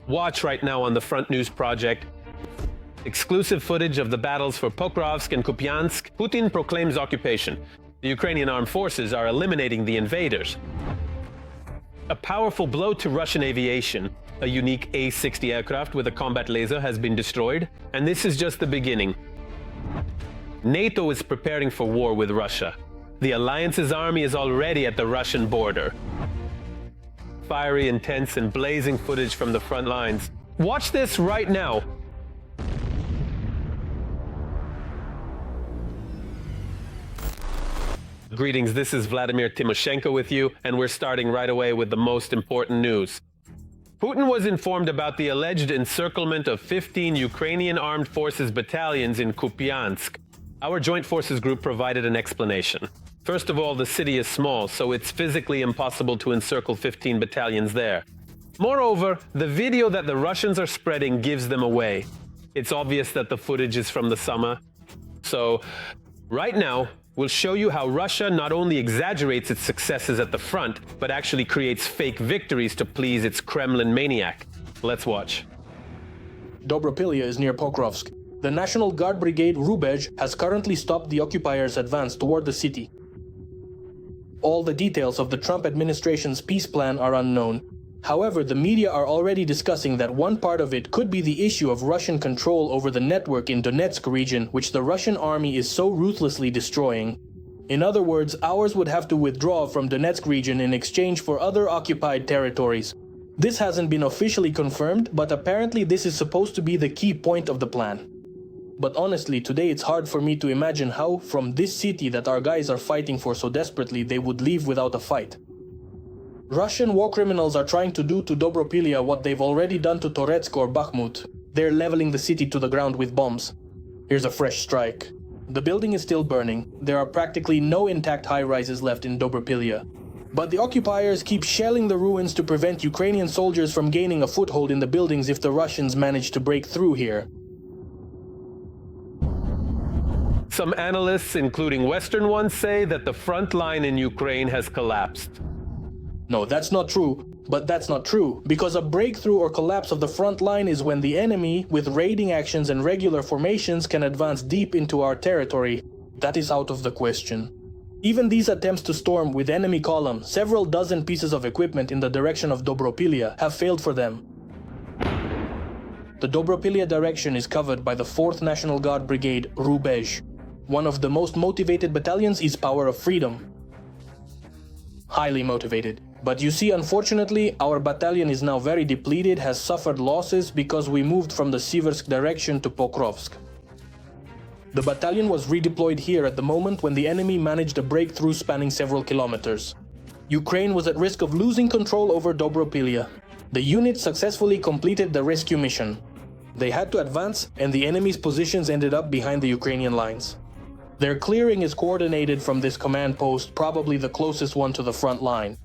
Watch right now on the Front News Project. Exclusive footage of the battles for Pokrovsk and Kupiansk. Putin proclaims occupation. The Ukrainian armed forces are eliminating the invaders. A powerful blow to Russian aviation. A unique A-60 aircraft with a combat laser has been destroyed, and this is just the beginning. NATO is preparing for war with Russia. The alliance's army is already at the Russian border. Fiery, intense, and blazing footage from the front lines. Watch this right now. Greetings, this is Vladimir Timoshenko with you, and we're starting right away with the most important news. Putin was informed about the alleged encirclement of 15 Ukrainian armed forces battalions in Kupiansk. Our Joint Forces Group provided an explanation. First of all, the city is small, so it's physically impossible to encircle 15 battalions there. Moreover, the video that the Russians are spreading gives them away. It's obvious that the footage is from the summer. So, right now, we'll show you how Russia not only exaggerates its successes at the front, but actually creates fake victories to please its Kremlin maniac. Let's watch. Dobropilya is near Pokrovsk. The National Guard Brigade Rubezh has currently stopped the occupiers' advance toward the city. All the details of the Trump administration's peace plan are unknown. However, the media are already discussing that one part of it could be the issue of Russian control over the network in Donetsk region, which the Russian army is so ruthlessly destroying. In other words, ours would have to withdraw from Donetsk region in exchange for other occupied territories. This hasn't been officially confirmed, but apparently this is supposed to be the key point of the plan. But honestly, today it's hard for me to imagine how, from this city that our guys are fighting for so desperately, they would leave without a fight. Russian war criminals are trying to do to Dobropilya what they've already done to Toretsk or Bakhmut. They're leveling the city to the ground with bombs. Here's a fresh strike. The building is still burning. There are practically no intact high-rises left in Dobropilya. But the occupiers keep shelling the ruins to prevent Ukrainian soldiers from gaining a foothold in the buildings if the Russians manage to break through here. Some analysts, including Western ones, say that the front line in Ukraine has collapsed. No, that's not true. But that's not true, because a breakthrough or collapse of the front line is when the enemy, with raiding actions and regular formations, can advance deep into our territory. That is out of the question. Even these attempts to storm with enemy column, several dozen pieces of equipment in the direction of Dobropilya, have failed for them. The Dobropilya direction is covered by the 4th National Guard Brigade Rubezh. One of the most motivated battalions is Power of Freedom. Highly motivated. But you see, unfortunately, our battalion is now very depleted, has suffered losses because we moved from the Siversk direction to Pokrovsk. The battalion was redeployed here at the moment when the enemy managed a breakthrough spanning several kilometers. Ukraine was at risk of losing control over Dobropilya. The unit successfully completed the rescue mission. They had to advance, and the enemy's positions ended up behind the Ukrainian lines. Their clearing is coordinated from this command post, probably the closest one to the front line.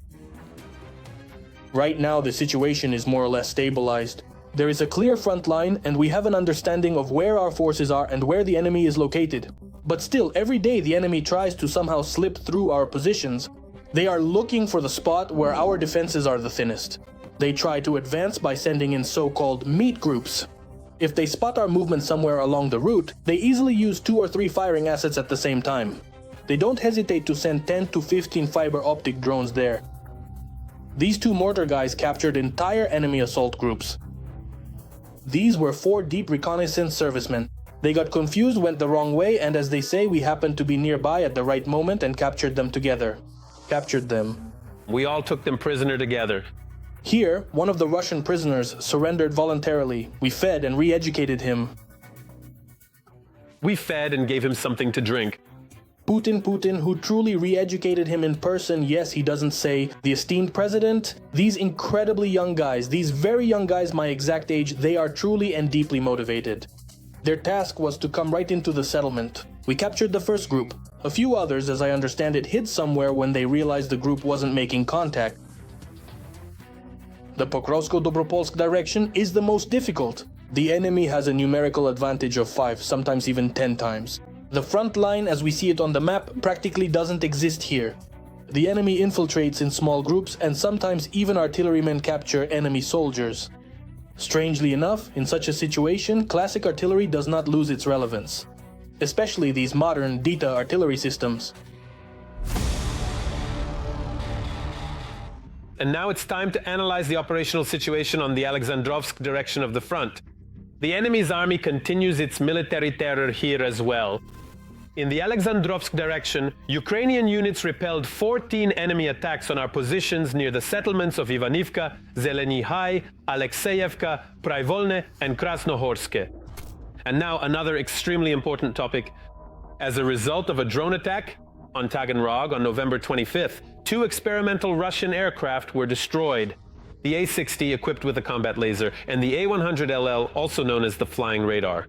Right now, the situation is more or less stabilized. There is a clear front line, and we have an understanding of where our forces are and where the enemy is located. But still, every day the enemy tries to somehow slip through our positions. They are looking for the spot where our defenses are the thinnest. They try to advance by sending in so-called meat groups. If they spot our movement somewhere along the route, they easily use 2 or 3 firing assets at the same time. They don't hesitate to send 10 to 15 fiber optic drones there. These 2 mortar guys captured entire enemy assault groups. These were 4 deep reconnaissance servicemen. They got confused, went the wrong way, and as they say, we happened to be nearby at the right moment and captured them together. Captured them. We all took them prisoner together. Here, one of the Russian prisoners surrendered voluntarily. We fed and re-educated him. We fed and gave him something to drink. Putin, who truly re-educated him in person, yes, he doesn't say, the esteemed president. These incredibly young guys, these very young guys my exact age, they are truly and deeply motivated. Their task was to come right into the settlement. We captured the first group. A few others, as I understand it, hid somewhere when they realized the group wasn't making contact. The Pokrovsko-Dobropolsk direction is the most difficult. The enemy has a numerical advantage of 5, sometimes even 10 times. The front line, as we see it on the map, practically doesn't exist here. The enemy infiltrates in small groups, and sometimes even artillerymen capture enemy soldiers. Strangely enough, in such a situation, classic artillery does not lose its relevance, especially these modern Dita artillery systems. And now it's time to analyze the operational situation on the Alexandrovsk direction of the front. The enemy's army continues its military terror here as well. In the Alexandrovsk direction, Ukrainian units repelled 14 enemy attacks on our positions near the settlements of Ivanivka, Zeleny High, Alexeyevka, Privolne, and Krasnohorske. And now another extremely important topic. As a result of a drone attack on Taganrog on November 25th, 2 experimental Russian aircraft were destroyed. The A-60 equipped with a combat laser and the A-100LL, also known as the flying radar.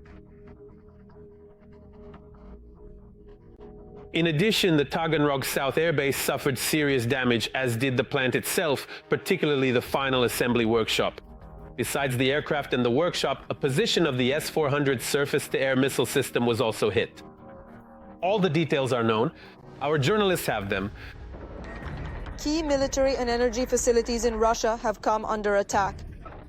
In addition, the Taganrog South Air Base suffered serious damage, as did the plant itself, particularly the final assembly workshop. Besides the aircraft and the workshop, a position of the S-400 surface-to-air missile system was also hit. All the details are known. Our journalists have them. Key military and energy facilities in Russia have come under attack.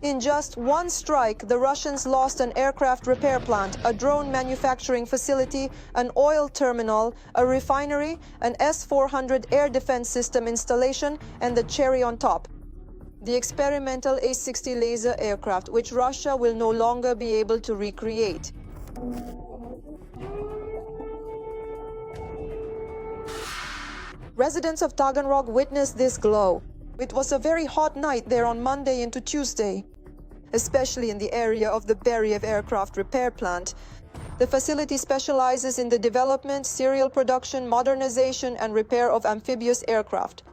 In just one strike, the Russians lost an aircraft repair plant, a drone manufacturing facility, an oil terminal, a refinery, an S-400 air defense system installation, and the cherry on top, the experimental A-60 laser aircraft, which Russia will no longer be able to recreate. Residents of Taganrog witnessed this glow. It was a very hot night there on Monday into Tuesday, especially in the area of the Beriev aircraft repair plant. The facility specializes in the development, serial production, modernization, and repair of amphibious aircraft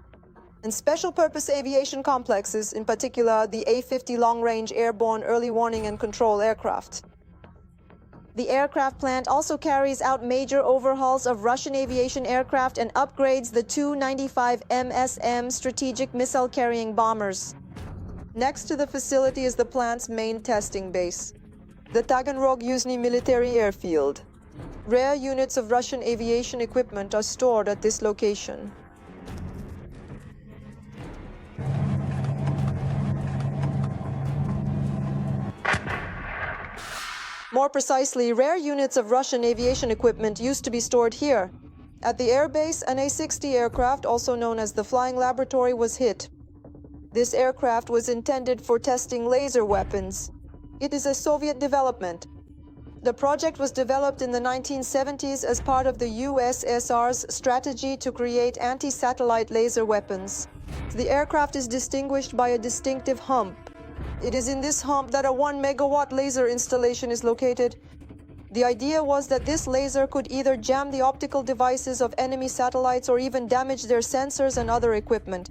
and special-purpose aviation complexes, in particular the A-50 long-range airborne early warning and control aircraft. The aircraft plant also carries out major overhauls of Russian aviation aircraft and upgrades the Tu-95 MSM strategic missile-carrying bombers. Next to the facility is the plant's main testing base, the Taganrog Yuzhny military airfield. Rare units of Russian aviation equipment are stored at this location. More precisely, rare units of Russian aviation equipment used to be stored here. At the airbase, an A-60 aircraft, also known as the Flying Laboratory, was hit. This aircraft was intended for testing laser weapons. It is a Soviet development. The project was developed in the 1970s as part of the USSR's strategy to create anti-satellite laser weapons. The aircraft is distinguished by a distinctive hump. It is in this hump that a 1 megawatt laser installation is located. The idea was that this laser could either jam the optical devices of enemy satellites or even damage their sensors and other equipment.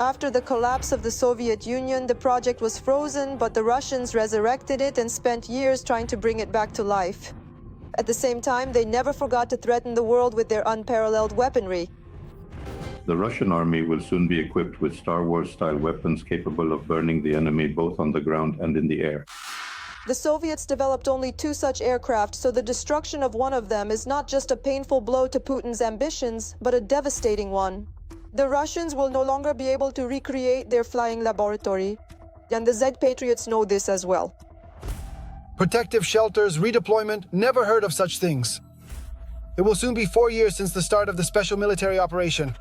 After the collapse of the Soviet Union, the project was frozen, but the Russians resurrected it and spent years trying to bring it back to life. At the same time, they never forgot to threaten the world with their unparalleled weaponry. The Russian army will soon be equipped with Star Wars-style weapons capable of burning the enemy both on the ground and in the air. The Soviets developed only 2 such aircraft, so the destruction of one of them is not just a painful blow to Putin's ambitions, but a devastating one. The Russians will no longer be able to recreate their flying laboratory, and the Z Patriots know this as well. Protective shelters, redeployment, never heard of such things. It will soon be 4 years since the start of the special military operation.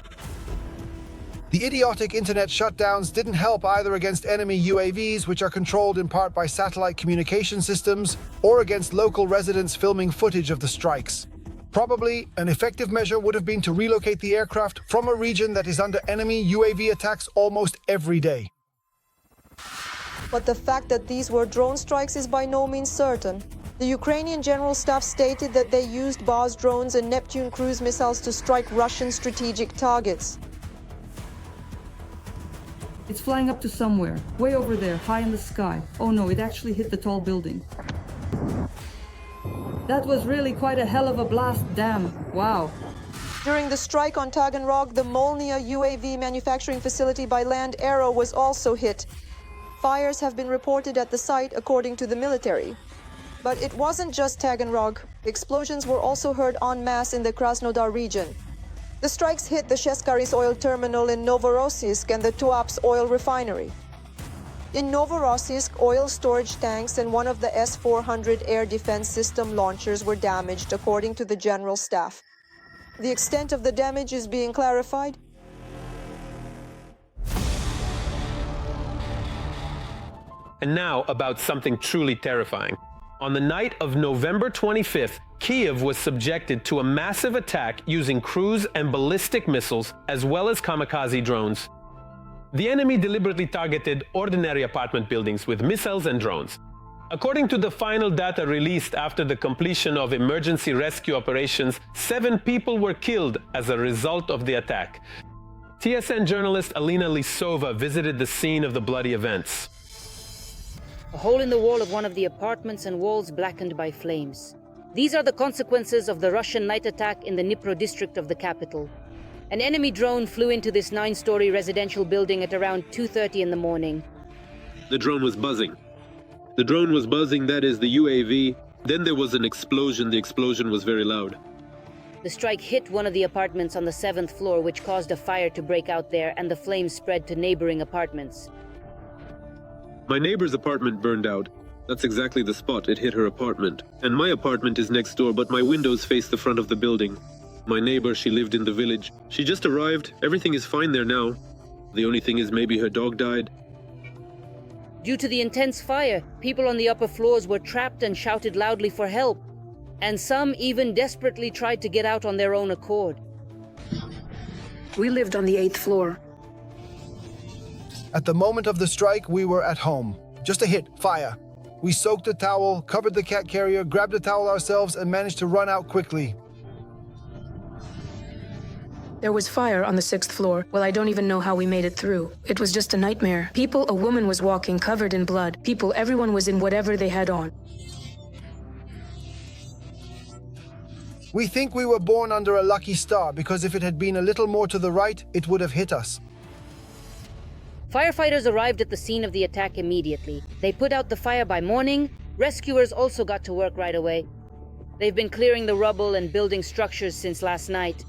The idiotic internet shutdowns didn't help either against enemy UAVs, which are controlled in part by satellite communication systems, or against local residents filming footage of the strikes. Probably, an effective measure would have been to relocate the aircraft from a region that is under enemy UAV attacks almost every day. But the fact that these were drone strikes is by no means certain. The Ukrainian General Staff stated that they used Baz drones and Neptune cruise missiles to strike Russian strategic targets. It's flying up to somewhere, way over there, high in the sky. Oh no, it actually hit the tall building. That was really quite a hell of a blast, damn. Wow. During the strike on Taganrog, the Molnia UAV manufacturing facility by Land Aero was also hit. Fires have been reported at the site, according to the military. But it wasn't just Taganrog. Explosions were also heard en masse in the Krasnodar region. The strikes hit the Sheshkaris oil terminal in Novorossiysk and the Tuapse oil refinery. In Novorossiysk, oil storage tanks and one of the S-400 air defense system launchers were damaged, according to the General Staff. The extent of the damage is being clarified. And now about something truly terrifying. On the night of November 25th, Kyiv was subjected to a massive attack using cruise and ballistic missiles as well as kamikaze drones. The enemy deliberately targeted ordinary apartment buildings with missiles and drones. According to the final data released after the completion of emergency rescue operations, 7 people were killed as a result of the attack. TSN journalist Alina Lisova visited the scene of the bloody events. A hole in the wall of one of the apartments and walls blackened by flames. These are the consequences of the Russian night attack in the Dnipro district of the capital. An enemy drone flew into this 9-story residential building at around 2:30 in the morning. The drone was buzzing. The drone was buzzing, that is the UAV. Then there was an explosion. The explosion was very loud. The strike hit one of the apartments on the 7th floor, which caused a fire to break out there, and the flames spread to neighboring apartments. My neighbor's apartment burned out. That's exactly the spot it hit her apartment. And my apartment is next door, but my windows face the front of the building. My neighbor, she lived in the village. She just arrived. Everything is fine there now. The only thing is maybe her dog died. Due to the intense fire, people on the upper floors were trapped and shouted loudly for help. And some even desperately tried to get out on their own accord. We lived on the 8th floor. At the moment of the strike, we were at home. Just a hit, fire. We soaked a towel, covered the cat carrier, grabbed a towel ourselves, and managed to run out quickly. There was fire on the 6th floor. Well, I don't even know how we made it through. It was just a nightmare. People, a woman was walking covered in blood. People, everyone was in whatever they had on. We think we were born under a lucky star because if it had been a little more to the right, it would have hit us. Firefighters arrived at the scene of the attack immediately. They put out the fire by morning. Rescuers also got to work right away. They've been clearing the rubble and building structures since last night.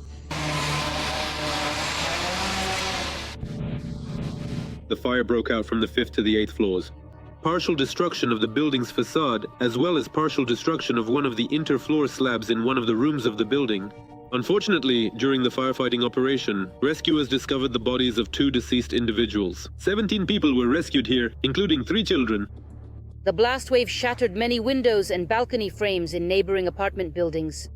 The fire broke out from the 5th to the 8th floors. Partial destruction of the building's facade, as well as partial destruction of one of the inter-floor slabs in one of the rooms of the building. Unfortunately, during the firefighting operation, rescuers discovered the bodies of 2 deceased individuals. 17 people were rescued here, including 3 children. The blast wave shattered many windows and balcony frames in neighboring apartment buildings.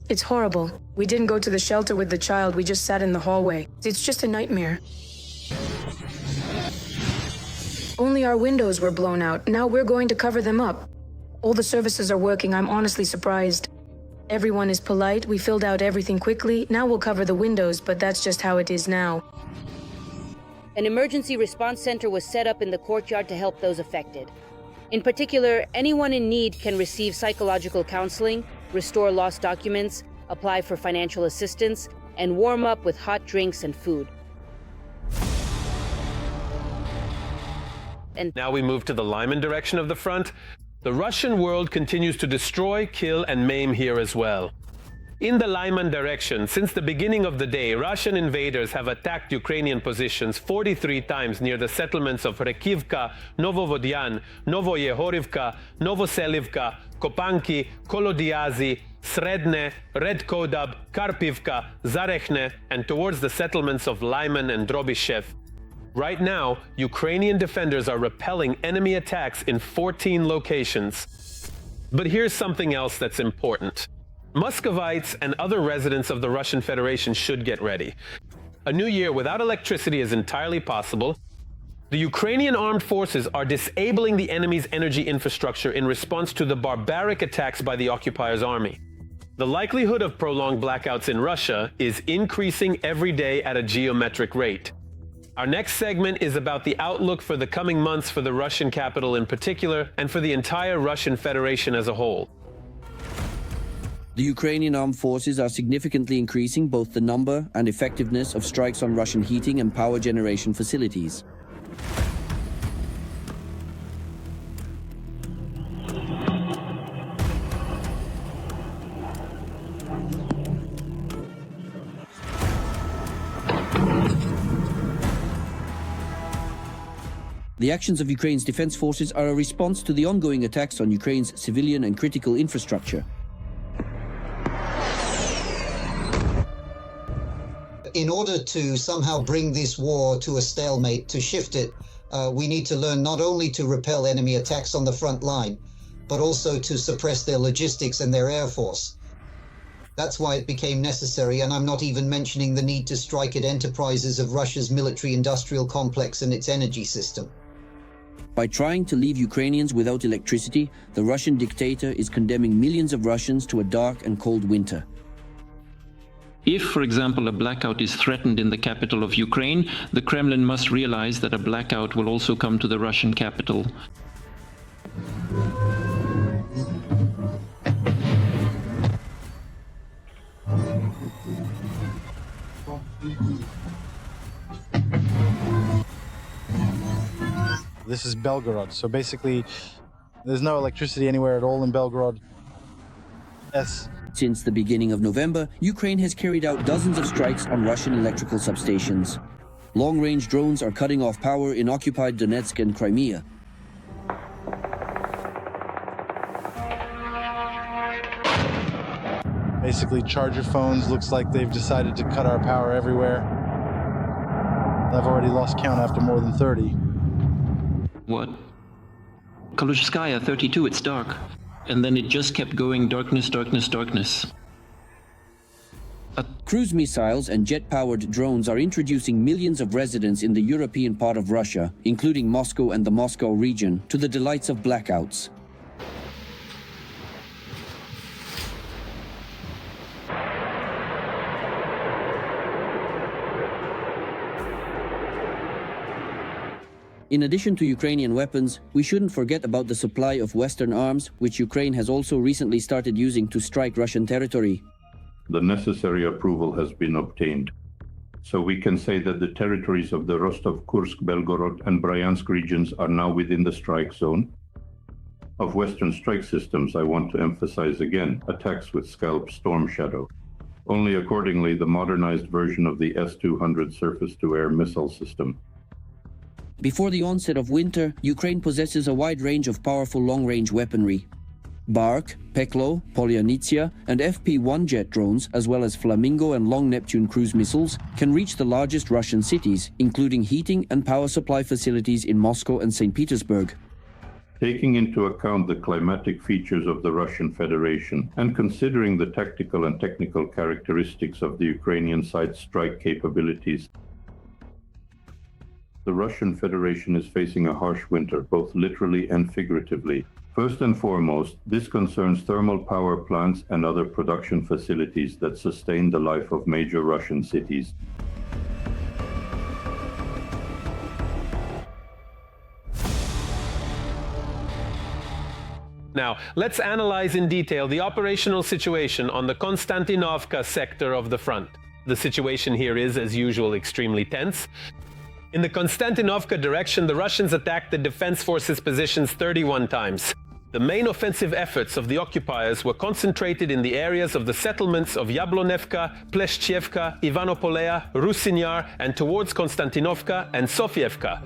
It's horrible. We didn't go to the shelter with the child, we just sat in the hallway. It's just a nightmare. Only our windows were blown out. Now we're going to cover them up. All the services are working. I'm honestly surprised. Everyone is polite. We filled out everything quickly. Now we'll cover the windows, but that's just how it is now. An emergency response center was set up in the courtyard to help those affected. In particular, anyone in need can receive psychological counseling, restore lost documents, apply for financial assistance, and warm up with hot drinks and food. And now we move to the Lyman direction of the front. The Russian world continues to destroy, kill, and maim here as well. In the Lyman direction, since the beginning of the day, Russian invaders have attacked Ukrainian positions 43 times near the settlements of Rekivka, Novovodyan, Novoyehorivka, Novoselivka, Kopanki, Kolodiazi, Sredne, Redkodab, Karpivka, Zarechne, and towards the settlements of Lyman and Drobyshev. Right now, Ukrainian defenders are repelling enemy attacks in 14 locations. But here's something else that's important. Muscovites and other residents of the Russian Federation should get ready. A new year without electricity is entirely possible. The Ukrainian armed forces are disabling the enemy's energy infrastructure in response to the barbaric attacks by the occupier's army. The likelihood of prolonged blackouts in Russia is increasing every day at a geometric rate. Our next segment is about the outlook for the coming months for the Russian capital in particular, and for the entire Russian Federation as a whole. The Ukrainian armed forces are significantly increasing both the number and effectiveness of strikes on Russian heating and power generation facilities. The actions of Ukraine's defense forces are a response to the ongoing attacks on Ukraine's civilian and critical infrastructure. In order to somehow bring this war to a stalemate, to shift it, we need to learn not only to repel enemy attacks on the front line, but also to suppress their logistics and their air force. That's why it became necessary, and I'm not even mentioning the need to strike at enterprises of Russia's military-industrial complex and its energy system. By trying to leave Ukrainians without electricity, the Russian dictator is condemning millions of Russians to a dark and cold winter. If, for example, a blackout is threatened in the capital of Ukraine, the Kremlin must realize that a blackout will also come to the Russian capital. This is Belgorod, so basically there's no electricity anywhere at all in Belgorod. Yes. Since the beginning of November, Ukraine has carried out dozens of strikes on Russian electrical substations. Long-range drones are cutting off power in occupied Donetsk and Crimea. Basically, charger phones, looks like they've decided to cut our power everywhere. I've already lost count after more than 30. What? Kolossal 32, it's dark. And then it just kept going, darkness, darkness, darkness. Cruise missiles and jet-powered drones are introducing millions of residents in the European part of Russia, including Moscow and the Moscow region, to the delights of blackouts. In addition to Ukrainian weapons, we shouldn't forget about the supply of Western arms, which Ukraine has also recently started using to strike Russian territory. The necessary approval has been obtained. So we can say that the territories of the Rostov, Kursk, Belgorod, and Bryansk regions are now within the strike zone. Of Western strike systems, I want to emphasize again attacks with Scalp Storm Shadow. Only accordingly the modernized version of the S-200 surface-to-air missile system. Before the onset of winter, Ukraine possesses a wide range of powerful long-range weaponry. Bark, Peklo, Polyanitsia, and FP-1 jet drones, as well as Flamingo and Long Neptune cruise missiles, can reach the largest Russian cities, including heating and power supply facilities in Moscow and St. Petersburg. Taking into account the climatic features of the Russian Federation and considering the tactical and technical characteristics of the Ukrainian side's strike capabilities, the Russian Federation is facing a harsh winter, both literally and figuratively. First and foremost, this concerns thermal power plants and other production facilities that sustain the life of major Russian cities. Now, let's analyze in detail the operational situation on the Konstantinovka sector of the front. The situation here is, as usual, extremely tense. In the Konstantinovka direction, the Russians attacked the defense forces' positions 31 times. The main offensive efforts of the occupiers were concentrated in the areas of the settlements of Yablonevka, Pleshchevka, Ivanopolea, Rusinyar, and towards Konstantinovka and Sofievka.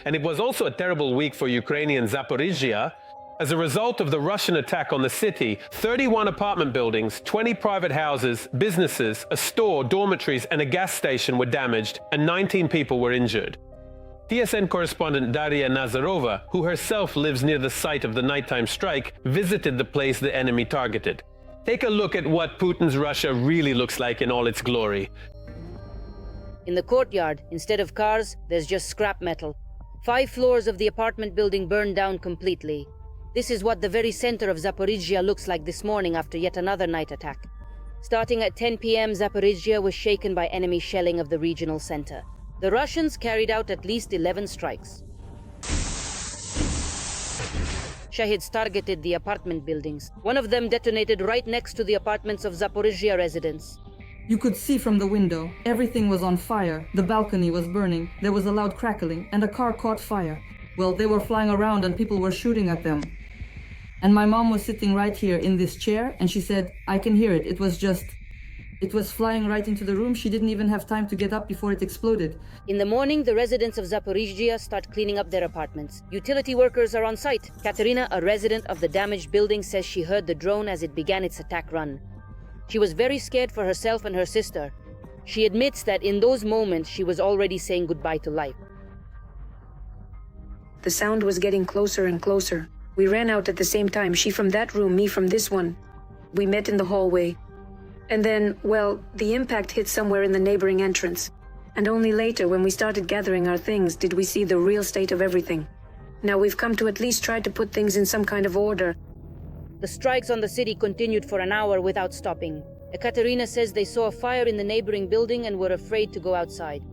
And it was also a terrible week for Ukrainian Zaporizhzhia. As a result of the Russian attack on the city, 31 apartment buildings, 20 private houses, businesses, a store, dormitories, and a gas station were damaged, and 19 people were injured. TSN correspondent Daria Nazarova, who herself lives near the site of the nighttime strike, visited the place the enemy targeted. Take a look at what Putin's Russia really looks like in all its glory. In the courtyard, instead of cars, there's just scrap metal. 5 floors of the apartment building burned down completely. This is what the very center of Zaporizhzhia looks like this morning after yet another night attack. Starting at 10 p.m., Zaporizhzhia was shaken by enemy shelling of the regional center. The Russians carried out at least 11 strikes. Shaheds targeted the apartment buildings. One of them detonated right next to the apartments of Zaporizhzhia residents. You could see from the window. Everything was on fire. The balcony was burning. There was a loud crackling, and a car caught fire. Well, they were flying around and people were shooting at them. And my mom was sitting right here in this chair, and she said, I can hear it. It was just It was flying right into the room. She didn't even have time to get up before it exploded. In the morning, the residents of Zaporizhzhia start cleaning up their apartments. Utility workers are on site. Katerina, a resident of the damaged building, says she heard the drone as it began its attack run. She was very scared for herself and her sister. She admits that in those moments, she was already saying goodbye to life. The sound was getting closer and closer. We ran out at the same time, she from that room, me from this one. We met in the hallway. And then, well, the impact hit somewhere in the neighboring entrance. And only later, when we started gathering our things, did we see the real state of everything. Now we've come to at least try to put things in some kind of order. The strikes on the city continued for an hour without stopping. Ekaterina says they saw a fire in the neighboring building and were afraid to go outside.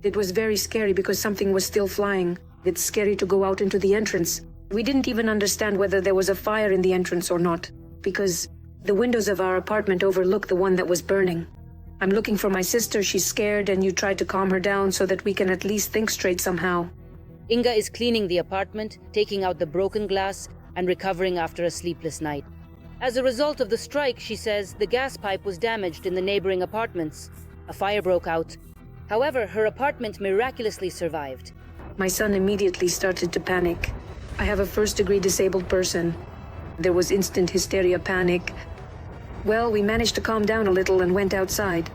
It was very scary because something was still flying. It's scary to go out into the entrance. We didn't even understand whether there was a fire in the entrance or not, because the windows of our apartment overlook the one that was burning. I'm looking for my sister, she's scared, and you tried to calm her down so that we can at least think straight somehow. Inga is cleaning the apartment, taking out the broken glass, and recovering after a sleepless night. As a result of the strike, she says, the gas pipe was damaged in the neighboring apartments. A fire broke out. However, her apartment miraculously survived. My son immediately started to panic. I have a first-degree disabled person. There was instant hysteria, panic. Well, we managed to calm down a little and went outside.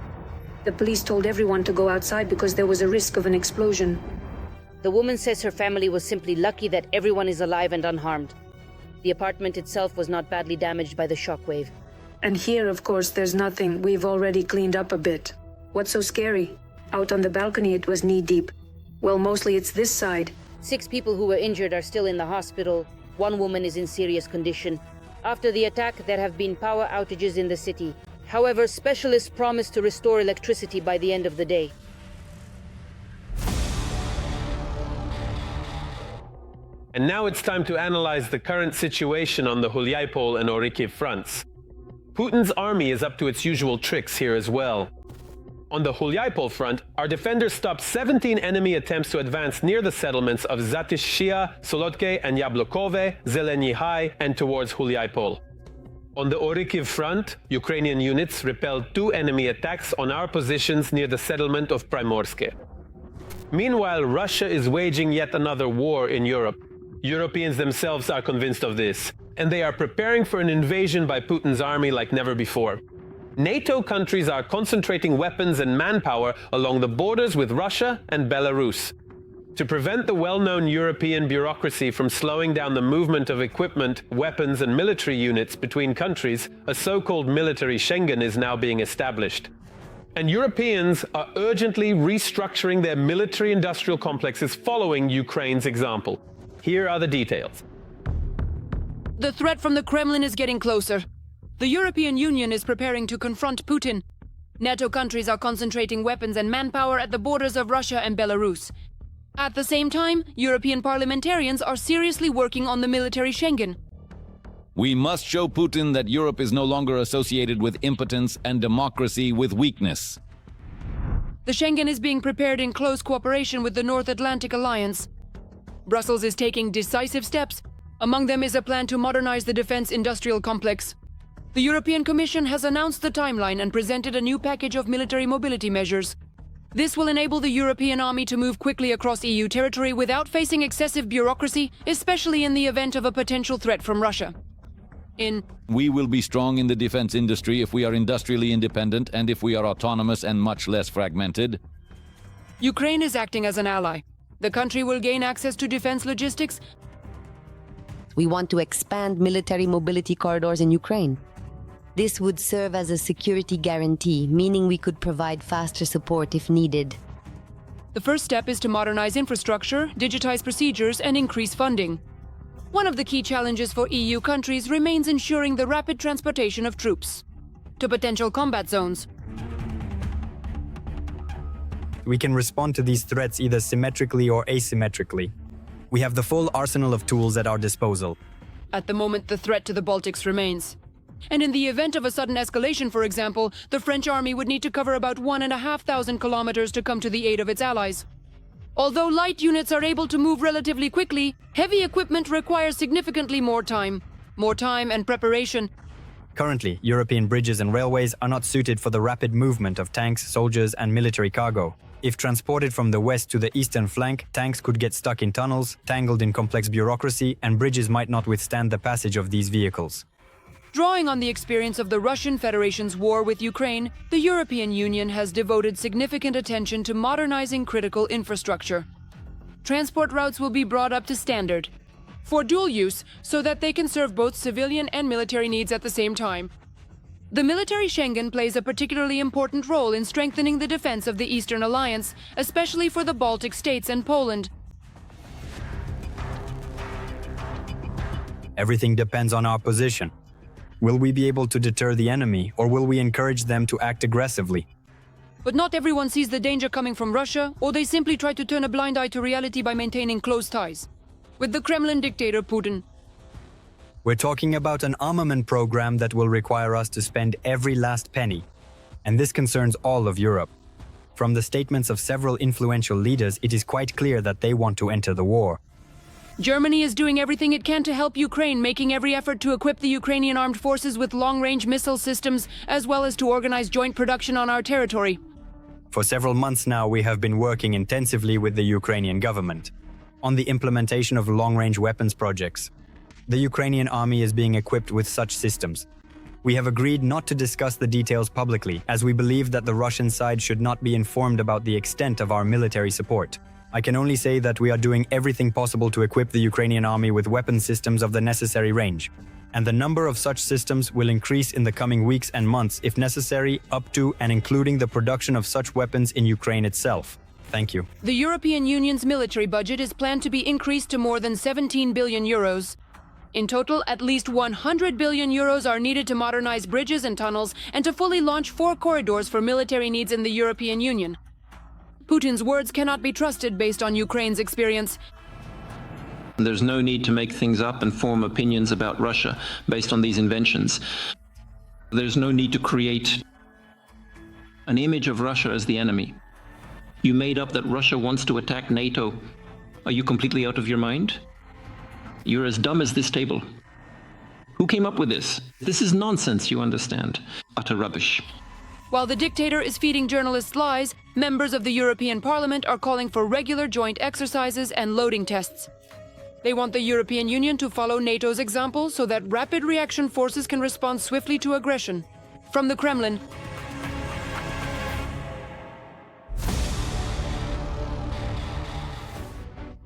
The police told everyone to go outside because there was a risk of an explosion. The woman says her family was simply lucky that everyone is alive and unharmed. The apartment itself was not badly damaged by the shockwave. And here, of course, there's nothing. We've already cleaned up a bit. What's so scary? Out on the balcony, it was knee-deep. Well, mostly it's this side. 6 people who were injured are still in the hospital. 1 woman is in serious condition. After the attack, there have been power outages in the city. However, specialists promise to restore electricity by the end of the day. And now it's time to analyze the current situation on the Hulyapol and Orikhiv fronts. Putin's army is up to its usual tricks here as well. On the Hulyapol front, our defenders stopped 17 enemy attempts to advance near the settlements of Zatishchia, Solodke and Yablokove, Zeleny High, and towards Hulyapol. On the Orikhiv front, Ukrainian units repelled 2 enemy attacks on our positions near the settlement of Primorske. Meanwhile, Russia is waging yet another war in Europe. Europeans themselves are convinced of this, and they are preparing for an invasion by Putin's army like never before. NATO countries are concentrating weapons and manpower along the borders with Russia and Belarus. To prevent the well-known European bureaucracy from slowing down the movement of equipment, weapons and military units between countries, a so-called military Schengen is now being established. And Europeans are urgently restructuring their military-industrial complexes following Ukraine's example. Here are the details. The threat from the Kremlin is getting closer. The European Union is preparing to confront Putin. NATO countries are concentrating weapons and manpower at the borders of Russia and Belarus. At the same time, European parliamentarians are seriously working on the military Schengen. We must show Putin that Europe is no longer associated with impotence and democracy with weakness. The Schengen is being prepared in close cooperation with the North Atlantic Alliance. Brussels is taking decisive steps. Among them is a plan to modernize the defense industrial complex. The European Commission has announced the timeline and presented a new package of military mobility measures. This will enable the European army to move quickly across EU territory without facing excessive bureaucracy, especially in the event of a potential threat from Russia. We will be strong in the defense industry if we are industrially independent and if we are autonomous and much less fragmented. Ukraine is acting as an ally. The country will gain access to defense logistics. We want to expand military mobility corridors in Ukraine. This would serve as a security guarantee, meaning we could provide faster support if needed. The first step is to modernize infrastructure, digitize procedures, and increase funding. One of the key challenges for EU countries remains ensuring the rapid transportation of troops to potential combat zones. We can respond to these threats either symmetrically or asymmetrically. We have the full arsenal of tools at our disposal. At the moment, the threat to the Baltics remains. And in the event of a sudden escalation, for example, the French army would need to cover about 1,500 kilometers to come to the aid of its allies. Although light units are able to move relatively quickly, heavy equipment requires significantly more time and preparation. Currently, European bridges and railways are not suited for the rapid movement of tanks, soldiers, and military cargo. If transported from the west to the eastern flank, tanks could get stuck in tunnels, tangled in complex bureaucracy, and bridges might not withstand the passage of these vehicles. Drawing on the experience of the Russian Federation's war with Ukraine, the European Union has devoted significant attention to modernizing critical infrastructure. Transport routes will be brought up to standard for dual use so that they can serve both civilian and military needs at the same time. The military Schengen plays a particularly important role in strengthening the defense of the Eastern Alliance, especially for the Baltic states and Poland. Everything depends on our position. Will we be able to deter the enemy, or will we encourage them to act aggressively? But not everyone sees the danger coming from Russia, or they simply try to turn a blind eye to reality by maintaining close ties with the Kremlin dictator Putin. We're talking about an armament program that will require us to spend every last penny. And this concerns all of Europe. From the statements of several influential leaders, it is quite clear that they want to enter the war. Germany is doing everything it can to help Ukraine, making every effort to equip the Ukrainian armed forces with long-range missile systems, as well as to organize joint production on our territory. For several months now, we have been working intensively with the Ukrainian government on the implementation of long-range weapons projects. The Ukrainian army is being equipped with such systems. We have agreed not to discuss the details publicly, as we believe that the Russian side should not be informed about the extent of our military support. I can only say that we are doing everything possible to equip the Ukrainian army with weapon systems of the necessary range. And the number of such systems will increase in the coming weeks and months if necessary, up to and including the production of such weapons in Ukraine itself. Thank you. The European Union's military budget is planned to be increased to more than 17 billion euros. In total, at least 100 billion euros are needed to modernize bridges and tunnels and to fully launch 4 corridors for military needs in the European Union. Putin's words cannot be trusted based on Ukraine's experience. There's no need to make things up and form opinions about Russia based on these inventions. There's no need to create an image of Russia as the enemy. You made up that Russia wants to attack NATO. Are you completely out of your mind? You're as dumb as this table. Who came up with this? This is nonsense, you understand. Utter rubbish. While the dictator is feeding journalists lies, members of the European Parliament are calling for regular joint exercises and loading tests. They want the European Union to follow NATO's example so that rapid reaction forces can respond swiftly to aggression. From the Kremlin.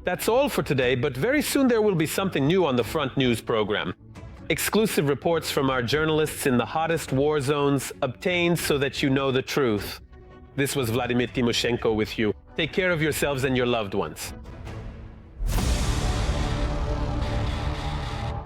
That's all for today, but very soon there will be something new on the Front News program. Exclusive reports from our journalists in the hottest war zones, obtained so that you know the truth. This was Vladimir Timoshenko with you. Take care of yourselves and your loved ones.